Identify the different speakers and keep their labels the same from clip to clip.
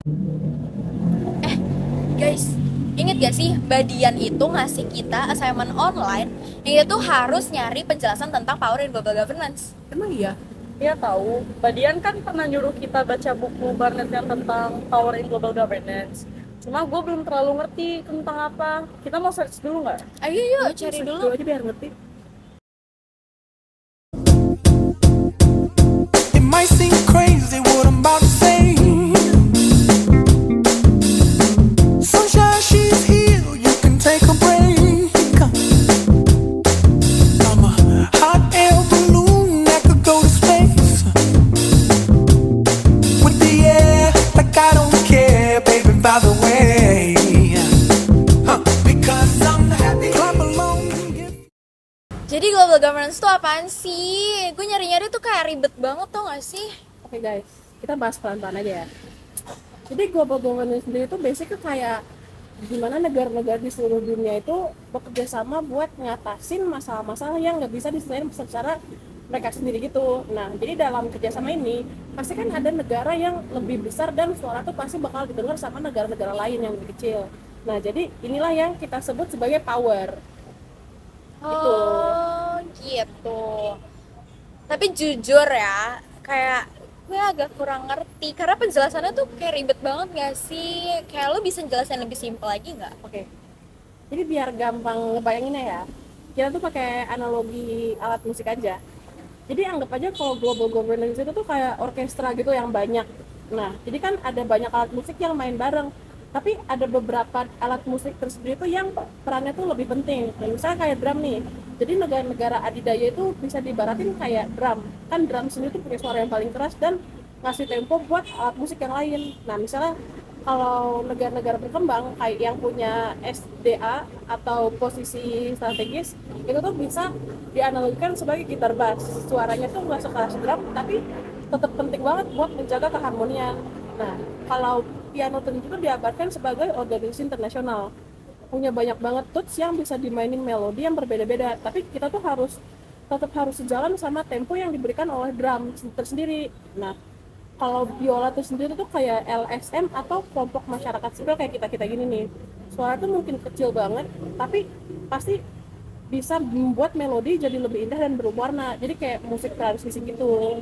Speaker 1: Eh, guys, inget gak sih Badian itu ngasih kita assignment online yang itu harus nyari penjelasan tentang power in global governance.
Speaker 2: Emang iya?
Speaker 3: Iya tahu, Badian kan pernah nyuruh kita baca buku Barnett yang tentang Power in Global Governance. Cuma gue belum terlalu ngerti tentang apa. Kita mau search dulu nggak?
Speaker 1: Ayo yuk cari
Speaker 2: Search
Speaker 1: dulu.
Speaker 2: aja biar ngerti.
Speaker 4: It might seem crazy what I'm about to say. Sunshine, she's here, you can take a break. I'm a hot air balloon that could go to space. With the air, like I don't care, baby, by the way. Because I'm happy, clap along.
Speaker 1: Jadi global governance tuh apaan sih? Gue nyari-nyari tuh kayak ribet banget tau gak sih?
Speaker 2: Oke guys, kita bahas pelan-pelan aja ya. Jadi global governance sendiri itu basicnya kayak gimana negara-negara di seluruh dunia itu bekerja sama buat ngatasin masalah-masalah yang nggak bisa diselesaikan secara mereka sendiri gitu. Nah, jadi dalam kerjasama ini pasti kan ada negara yang lebih besar dan suara tuh pasti bakal didengar sama negara-negara lain yang lebih kecil. Nah, jadi inilah yang kita sebut sebagai power. Gitu.
Speaker 1: Oh gitu. Tapi jujur ya, kayak gue agak kurang ngerti karena penjelasannya tuh kayak ribet banget gak sih? Kayak lo bisa jelasin lebih simpel lagi nggak?
Speaker 2: Oke. Jadi biar gampang ngebayanginnya ya, kita tuh pakai analogi alat musik aja. Jadi anggap aja kalau global governance itu tuh kayak orkestra gitu yang banyak. Nah, jadi kan ada banyak alat musik yang main bareng. Tapi ada beberapa alat musik tersendiri tuh yang perannya tuh lebih penting. Nah, misalnya kayak drum nih. Jadi negara-negara adidaya itu bisa diibaratin kayak drum. Kan drum sendiri tuh punya suara yang paling keras dan ngasih tempo buat alat musik yang lain. Nah, misalnya kalau negara-negara berkembang kayak yang punya SDA atau posisi strategis itu tuh bisa dianalogikan sebagai gitar bass. Suaranya tuh nggak sekeras drum tapi tetap penting banget buat menjaga keharmonian. Nah, kalau piano tentu diabarkan sebagai organisasi internasional, punya banyak banget tools yang bisa dimainin melodi yang berbeda-beda, tapi kita tuh tetap harus sejalan sama tempo yang diberikan oleh drum tersendiri. Nah, kalau biola itu sendiri tuh kayak LSM atau kelompok masyarakat sipil kayak kita gini nih, suara tuh mungkin kecil banget tapi pasti bisa membuat melodi jadi lebih indah dan berwarna, jadi kayak musik tradisi gitu.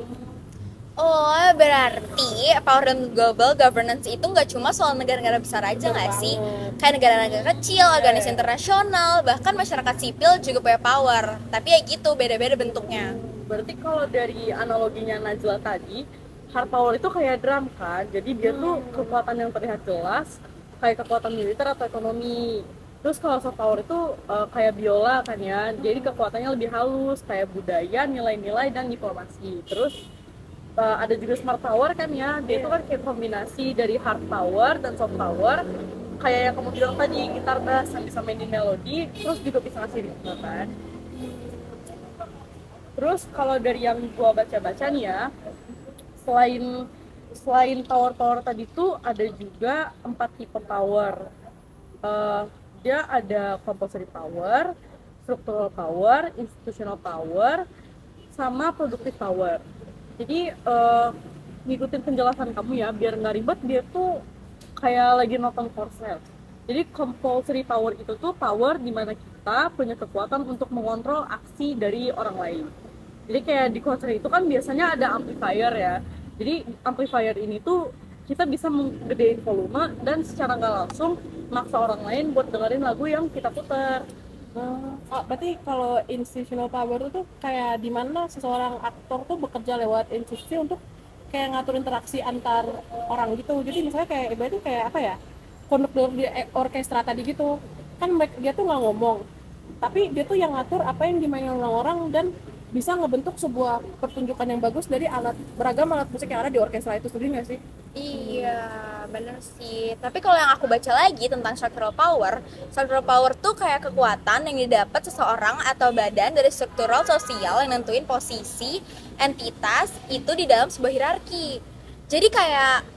Speaker 1: Oh, berarti power dan global governance itu nggak cuma soal negara-negara besar aja nggak sih? Kayak negara-negara kecil, organisasi internasional, bahkan masyarakat sipil juga punya power. Tapi ya gitu, beda-beda bentuknya.
Speaker 3: Berarti kalau dari analoginya Najla tadi, hard power itu kayak drum kan. Jadi dia tuh kekuatan yang terlihat jelas, kayak kekuatan militer atau ekonomi. Terus kalau soft power itu kayak biola kan ya. Jadi kekuatannya lebih halus, kayak budaya, nilai-nilai dan diplomasi. Terus ada juga smart power kan ya. Dia itu kan kayak kombinasi dari hard power dan soft power. Kayak yang kamu bilang tadi, gitar bass yang bisa mainin melodi, terus juga bisa ngasih ritme kan. Terus kalau dari yang gua baca-baca nih ya, selain selain power tadi tuh ada juga 4 tipe power. Eh, Dia ada compulsory power, structural power, institutional power, sama productive power. Jadi ngikutin penjelasan kamu ya, biar nggak ribet. Dia tuh kayak lagi nonton Korsel. Jadi compulsory power itu tuh power di mana kita punya kekuatan untuk mengontrol aksi dari orang lain. Jadi kayak di konser itu kan biasanya ada amplifier ya. Jadi amplifier ini tuh kita bisa menggedein volume dan secara nggak langsung maksa orang lain buat dengerin lagu yang kita putar.
Speaker 2: Berarti kalau institutional power itu kayak di mana seseorang aktor tuh bekerja lewat institusi untuk kayak ngatur interaksi antar orang gitu. Jadi misalnya kayak ibaratnya kayak apa ya, konduktor di orkestra tadi gitu kan, mereka dia tuh nggak ngomong tapi dia tuh yang ngatur apa yang dimainin orang-orang dan bisa ngebentuk sebuah pertunjukan yang bagus dari beragam alat musik yang ada di orkestra itu sendiri nggak sih?
Speaker 1: Iya, bener sih. Tapi kalau yang aku baca lagi tentang structural power tuh kayak kekuatan yang didapat seseorang atau badan dari struktural sosial yang nentuin posisi entitas itu di dalam sebuah hierarki. Jadi kayak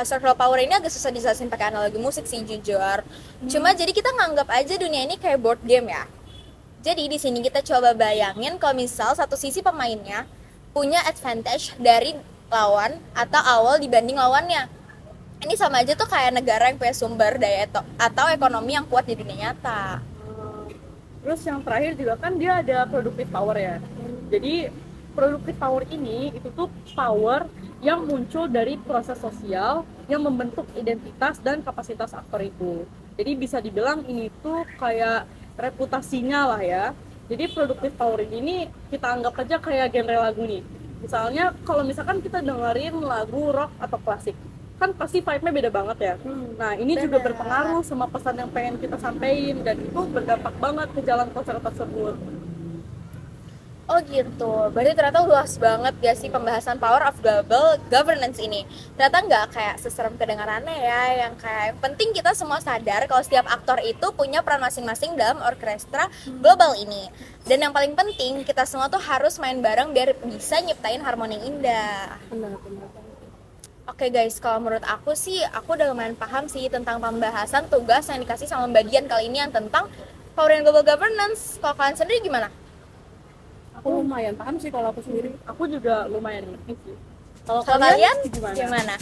Speaker 1: structural power ini agak susah dijelasin pakai analogi musik sih jujur. Cuma jadi kita nganggap aja dunia ini kayak board game ya. Jadi di sini kita coba bayangin kalau misal satu sisi pemainnya punya advantage dari lawan atau awal dibanding lawannya. ini sama aja tuh kayak negara yang punya sumber daya atau ekonomi yang kuat di dunia nyata.
Speaker 3: Terus yang terakhir juga kan dia ada productive power ya. Jadi productive power ini itu tuh power yang muncul dari proses sosial yang membentuk identitas dan kapasitas aktor itu. Jadi bisa dibilang ini tuh kayak reputasinya lah ya. Jadi productive power ini kita anggap aja kayak genre lagu nih. Misalnya kalau misalkan kita dengerin lagu rock atau klasik, kan pasti vibe-nya beda banget ya. Nah ini juga berpengaruh sama pesan yang pengen kita sampaikan dan itu berdampak banget ke jalan konser tersebut.
Speaker 1: Oh gitu, berarti ternyata luas banget gak sih pembahasan power of global governance ini. Ternyata nggak kayak seserem kedengarannya ya, yang kayak penting kita semua sadar kalau setiap aktor itu punya peran masing-masing dalam orkestra global ini. Dan yang paling penting, kita semua tuh harus main bareng biar bisa nyiptain harmoni yang indah.
Speaker 2: Benar.
Speaker 1: Oke guys, kalau menurut aku sih, aku udah lumayan paham sih tentang pembahasan tugas yang dikasih sama Mbak Dian kali ini yang tentang power and global governance. Kalau kalian sendiri gimana?
Speaker 2: Aku lumayan paham sih kalau aku sendiri.
Speaker 3: Aku juga lumayan ngerti sih.
Speaker 1: Kalau kalian gimana?